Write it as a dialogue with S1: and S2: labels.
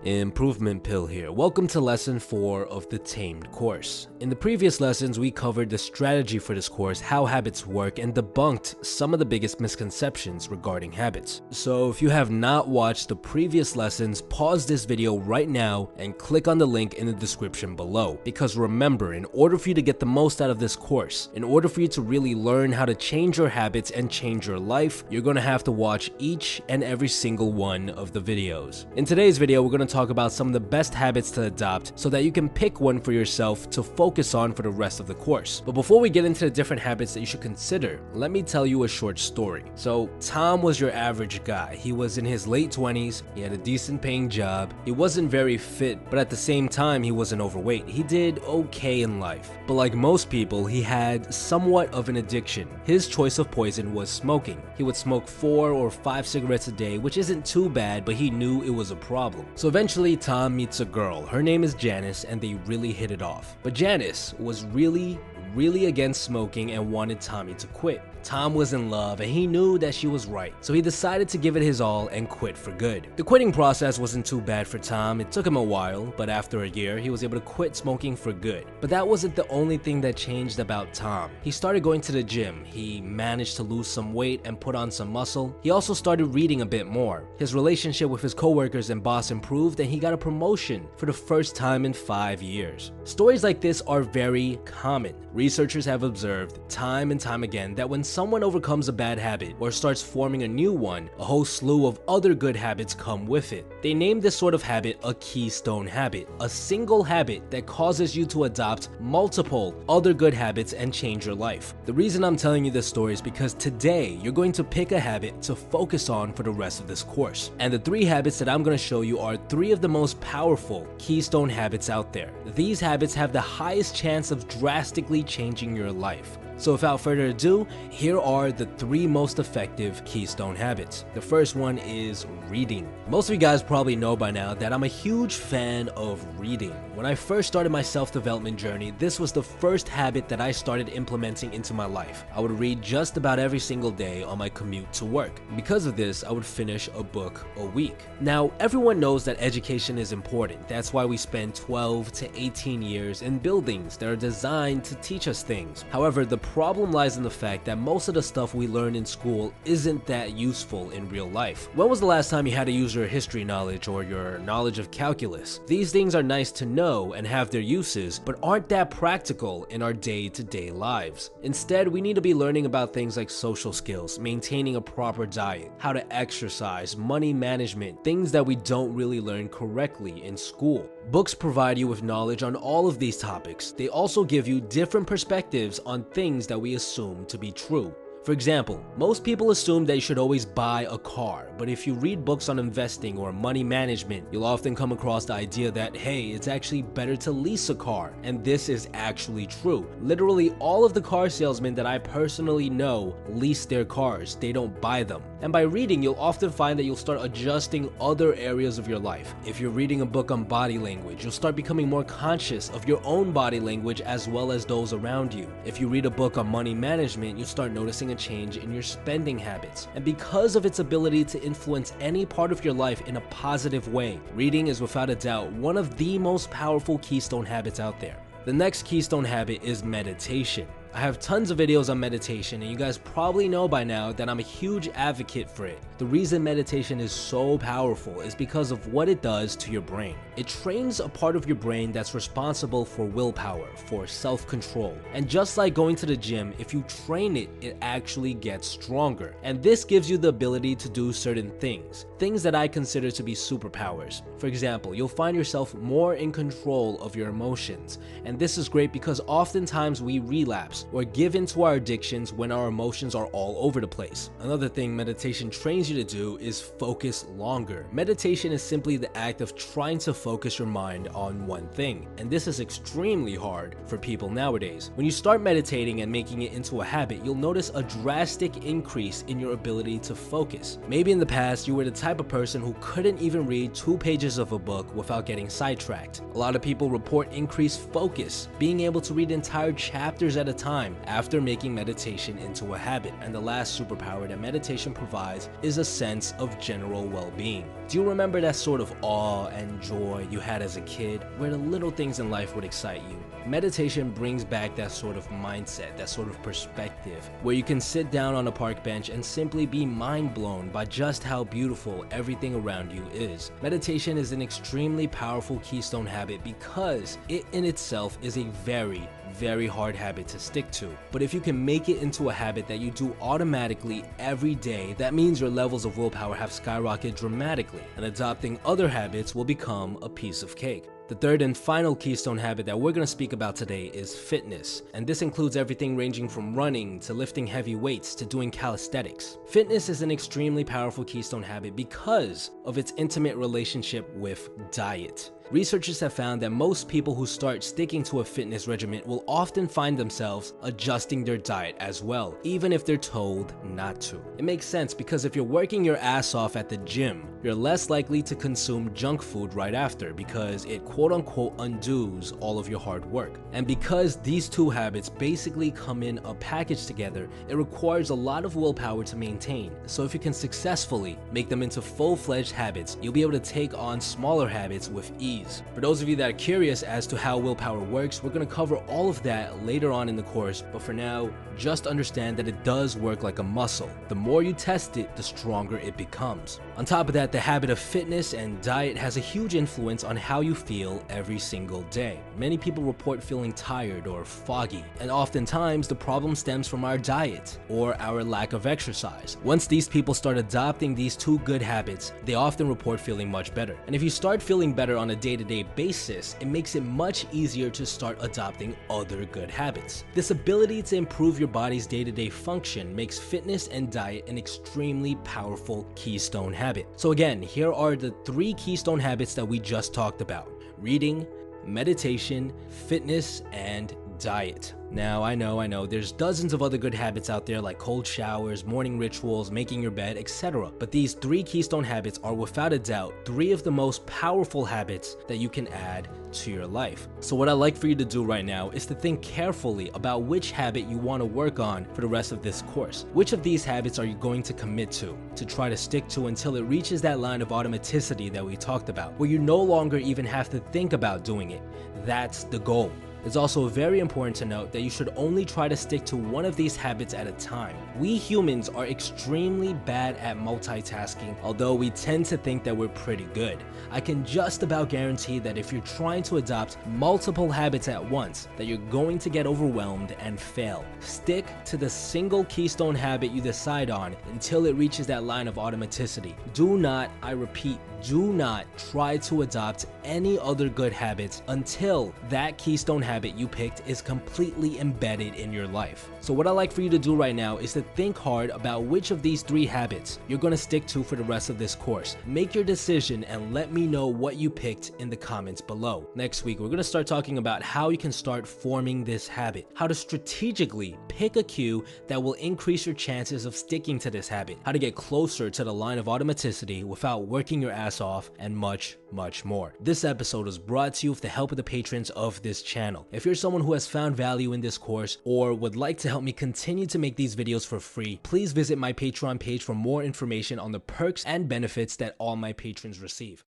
S1: Improvement Pill here. Welcome to lesson 4 of the Tamed course. In the previous lessons, we covered the strategy for this course, how habits work, and debunked some of the biggest misconceptions regarding habits. So if you have not watched the previous lessons, pause this video right now and click on the link in the description below. Because remember, in order for you to get the most out of this course, in order for you to really learn how to change your habits and change your life, you're going to have to watch each and every single one of the videos. In today's video, we're going to talk about some of the best habits to adopt so that you can pick one for yourself to focus on for the rest of the course. But before we get into the different habits that you should consider, let me tell you a short story. So Tom was your average guy. He was in his late 20s, he had a decent paying job, he wasn't very fit, but at the same time he wasn't overweight. He did okay in life. But like most people, he had somewhat of an addiction. His choice of poison was smoking. He would smoke 4 or 5 cigarettes a day, which isn't too bad, but he knew it was a problem. So eventually, Tom meets a girl. Her name is Janice, and they really hit it off. But Janice was really against smoking and wanted Tommy to quit. Tom was in love and he knew that she was right, so he decided to give it his all and quit for good. The quitting process wasn't too bad for Tom. It took him a while, but after a year, he was able to quit smoking for good. But that wasn't the only thing that changed about Tom. He started going to the gym, he managed to lose some weight and put on some muscle. He also started reading a bit more. His relationship with his coworkers and boss improved and he got a promotion for the first time in 5 years. Stories like this are very common. Researchers have observed time and time again that when someone overcomes a bad habit or starts forming a new one, a whole slew of other good habits come with it. They named this sort of habit a keystone habit, a single habit that causes you to adopt multiple other good habits and change your life. The reason I'm telling you this story is because today you're going to pick a habit to focus on for the rest of this course. And the 3 habits that I'm going to show you are 3 of the most powerful keystone habits out there. These habits have the highest chance of drastically changing your life. So without further ado, here are the 3 most effective keystone habits. The first one is reading. Most of you guys probably know by now that I'm a huge fan of reading. When I first started my self-development journey, this was the first habit that I started implementing into my life. I would read just about every single day on my commute to work. Because of this, I would finish a book a week. Now, everyone knows that education is important. That's why we spend 12 to 18 years in buildings that are designed to teach us things. However, the problem lies in the fact that most of the stuff we learn in school isn't that useful in real life. When was the last time you had to use your history knowledge or your knowledge of calculus? These things are nice to know and have their uses, but aren't that practical in our day-to-day lives. Instead, we need to be learning about things like social skills, maintaining a proper diet, how to exercise, money management, things that we don't really learn correctly in school. Books provide you with knowledge on all of these topics. They also give you different perspectives on things that we assume to be true. For example, most people assume that you should always buy a car, but if you read books on investing or money management, you'll often come across the idea that, hey, it's actually better to lease a car, and this is actually true. Literally all of the car salesmen that I personally know lease their cars, they don't buy them. And by reading, you'll often find that you'll start adjusting other areas of your life. If you're reading a book on body language, you'll start becoming more conscious of your own body language as well as those around you. If you read a book on money management, you'll start noticing a change in your spending habits. And because of its ability to influence any part of your life in a positive way, reading is without a doubt one of the most powerful keystone habits out there. The next keystone habit is meditation. I have tons of videos on meditation and you guys probably know by now that I'm a huge advocate for it. The reason meditation is so powerful is because of what it does to your brain. It trains a part of your brain that's responsible for willpower, for self-control. And just like going to the gym, if you train it, it actually gets stronger. And this gives you the ability to do certain things that I consider to be superpowers. For example, you'll find yourself more in control of your emotions. And this is great because oftentimes we relapse or give in to our addictions when our emotions are all over the place. Another thing meditation trains you to do is focus longer. Meditation is simply the act of trying to focus your mind on one thing, and this is extremely hard for people nowadays. When you start meditating and making it into a habit, you'll notice a drastic increase in your ability to focus. Maybe in the past you were the type of person who couldn't even read 2 pages of a book without getting sidetracked. A lot of people report increased focus, being able to read entire chapters at a time time after making meditation into a habit. And the last superpower that meditation provides is a sense of general well-being. Do you remember that sort of awe and joy you had as a kid, where the little things in life would excite you? Meditation brings back that sort of mindset, that sort of perspective, where you can sit down on a park bench and simply be mind blown by just how beautiful everything around you is. Meditation is an extremely powerful keystone habit because it in itself is a very hard habit to stick to. But if you can make it into a habit that you do automatically every day, that means your levels of willpower have skyrocketed dramatically, and adopting other habits will become a piece of cake. The third and final keystone habit that we're going to speak about today is fitness, and this includes everything ranging from running to lifting heavy weights to doing calisthenics. Fitness is an extremely powerful keystone habit because of its intimate relationship with diet. Researchers have found that most people who start sticking to a fitness regimen will often find themselves adjusting their diet as well, even if they're told not to. It makes sense because if you're working your ass off at the gym, you're less likely to consume junk food right after because it quote-unquote undoes all of your hard work. And because these two habits basically come in a package together, it requires a lot of willpower to maintain. So if you can successfully make them into full-fledged habits, you'll be able to take on smaller habits with ease. For those of you that are curious as to how willpower works, we're going to cover all of that later on in the course, but for now, just understand that it does work like a muscle. The more you test it, the stronger it becomes. On top of that, the habit of fitness and diet has a huge influence on how you feel every single day. Many people report feeling tired or foggy, and oftentimes the problem stems from our diet or our lack of exercise. Once these people start adopting these two good habits, they often report feeling much better. And if you start feeling better on a day-to-day basis, it makes it much easier to start adopting other good habits. This ability to improve your body's day-to-day function makes fitness and diet an extremely powerful keystone habit. So again, here are the 3 keystone habits that we just talked about: reading, meditation, fitness, and diet. Now, I know, there's dozens of other good habits out there like cold showers, morning rituals, making your bed, etc. But these 3 keystone habits are without a doubt 3 of the most powerful habits that you can add to your life. So what I'd like for you to do right now is to think carefully about which habit you want to work on for the rest of this course. Which of these habits are you going to commit to try to stick to until it reaches that line of automaticity that we talked about, where you no longer even have to think about doing it. That's the goal. It's also very important to note that you should only try to stick to one of these habits at a time. We humans are extremely bad at multitasking, although we tend to think that we're pretty good. I can just about guarantee that if you're trying to adopt multiple habits at once, that you're going to get overwhelmed and fail. Stick to the single keystone habit you decide on until it reaches that line of automaticity. Do not, I repeat, do not try to adopt any other good habits until that keystone habit you picked is completely embedded in your life. So what I'd like for you to do right now is to think hard about which of these 3 habits you're going to stick to for the rest of this course. Make your decision and let me know what you picked in the comments below. Next week, we're going to start talking about how you can start forming this habit, how to strategically pick a cue that will increase your chances of sticking to this habit, how to get closer to the line of automaticity without working your ass off, and much more. This episode was brought to you with the help of the patrons of this channel. If you're someone who has found value in this course or would like to help me continue to make these videos for free, please visit my Patreon page for more information on the perks and benefits that all my patrons receive.